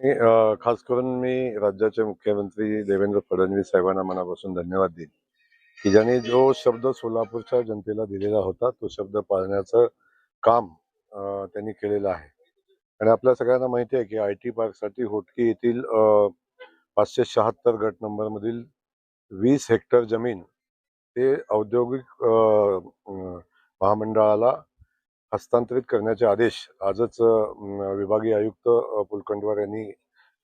खास करून मी राज्याचे मुख्यमंत्री देवेंद्र फडणवीस साहेबांना मनापासून धन्यवाद देईन की ज्यांनी जो शब्द सोलापूरच्या जनतेला दिलेला होता तो शब्द पाळण्याचं काम त्यांनी केलेलं आहे. आणि आपल्या सगळ्यांना माहिती आहे की IT पार्कसाठी होटकी येथील 576 गट नंबर मधील 20 हेक्टर जमीन ते औद्योगिक महामंडळाला हस्तांतरित करण्याचे आदेश आजच विभागीय आयुक्त पुलकंडवार यांनी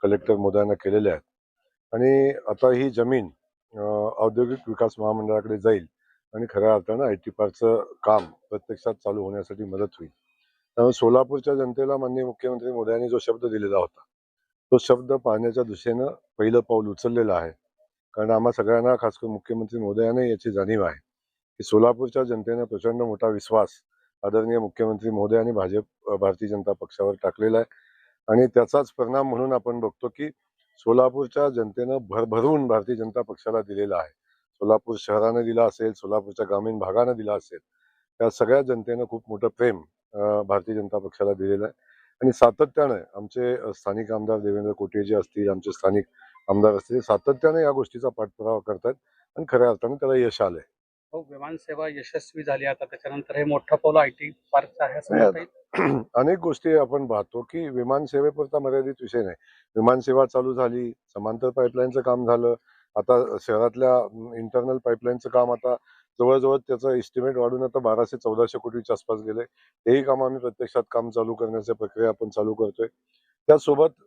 कलेक्टर महोदयांना केलेले आहेत. आणि आता ही जमीन औद्योगिक विकास महामंडळाकडे जाईल आणि खऱ्या अर्थानं IT पार्कचं काम प्रत्यक्षात चालू होण्यासाठी मदत होईल. त्यामुळे सोलापूरच्या जनतेला माननीय मुख्यमंत्री महोदयांनी जो शब्द दिलेला होता तो शब्द पाळण्याच्या दिशेनं पहिलं पाऊल उचललेलं आहे. कारण आम्हा सगळ्यांना खास करून मुख्यमंत्री महोदयांना याची जाणीव आहे की सोलापूरच्या जनतेनं प्रचंड मोठा विश्वास आदरणीय मुख्यमंत्री महोदय आणि भारतीय जनता पक्षावर टाकलेला आहे. आणि त्याचाच परिणाम म्हणून आपण बघतो की सोलापूरच्या जनतेनं भरभरून भारतीय जनता पक्षाला दिलेला आहे. सोलापूर शहरानं दिला असेल, सोलापूरच्या ग्रामीण भागानं दिला असेल, त्या सगळ्या जनतेनं खूप मोठं प्रेम भारतीय जनता पक्षाला दिलेलं आहे. आणि सातत्यानं आमचे स्थानिक आमदार देवेंद्र कोटेजी असतील, आमचे स्थानिक आमदार असतील, सातत्याने या गोष्टीचा पाठपुरावा करतात आणि खऱ्या अर्थानं त्याला यश आलंय. हो, विमानसेवा यशस्वी झाली. आता त्याच्यानंतर हे मोठं पाऊल IT पार्कचं आहे असं म्हणता येईल. अनेक गोष्टी आपण पाहतो की विमानसेवेपुरता मर्यादित विषय नाही. विमानसेवा चालू झाली, समांतर पाईपलाईनचं काम झालं, आता शहरातल्या इंटरनल पाईपलाईनचं काम आता जवळजवळ त्याचं एस्टिमेट वाढून आता 1200-1400 कोटीच्या आसपास गेले. तेही काम आम्ही प्रत्यक्षात काम चालू करण्याची प्रक्रिया आपण चालू करतोय. त्यासोबत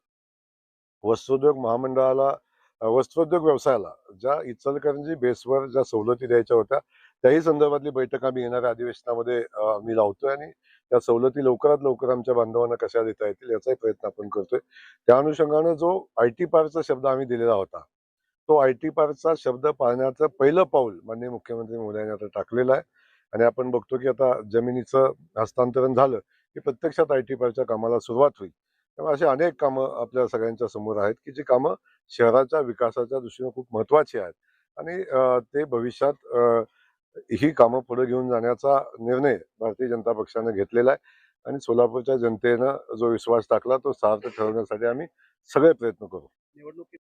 वस्त्रोद्योग महामंडळाला वस्त्रोद्योग व्यवसायाला ज्या इचलकरंजी बेसवर ज्या सवलती द्यायच्या होत्या त्याही संदर्भातली बैठक आम्ही येणाऱ्या अधिवेशनामध्ये आम्ही लावतोय आणि त्या सवलती लवकरात लवकर आमच्या बांधवांना कशा देता येतील याचाही प्रयत्न आपण करतोय. त्या अनुषंगानं जो IT पार्कचा शब्द आम्ही दिलेला होता तो IT पार्कचा शब्द पाळण्याचं पहिलं पाऊल माननीय मुख्यमंत्री महोदयांनी आता टाकलेलं आहे. आणि आपण बघतो की आता जमिनीचं हस्तांतरण झालं की प्रत्यक्षात IT पार्कच्या कामाला सुरुवात होईल. त्यामुळे अशी अनेक कामं आपल्या सगळ्यांच्या समोर आहेत की जी कामं शहराच्या विकासाच्या दृष्टीने खूप महत्वाची आहेत. आणि ते भविष्यात ही कामं पुढे घेऊन जाण्याचा निर्णय भारतीय जनता पक्षाने घेतलेला आहे. आणि सोलापूरच्या जनतेनं जो विश्वास टाकला तो सार्थ ठरवण्यासाठी आम्ही सगळे प्रयत्न करू. निवडणुकीत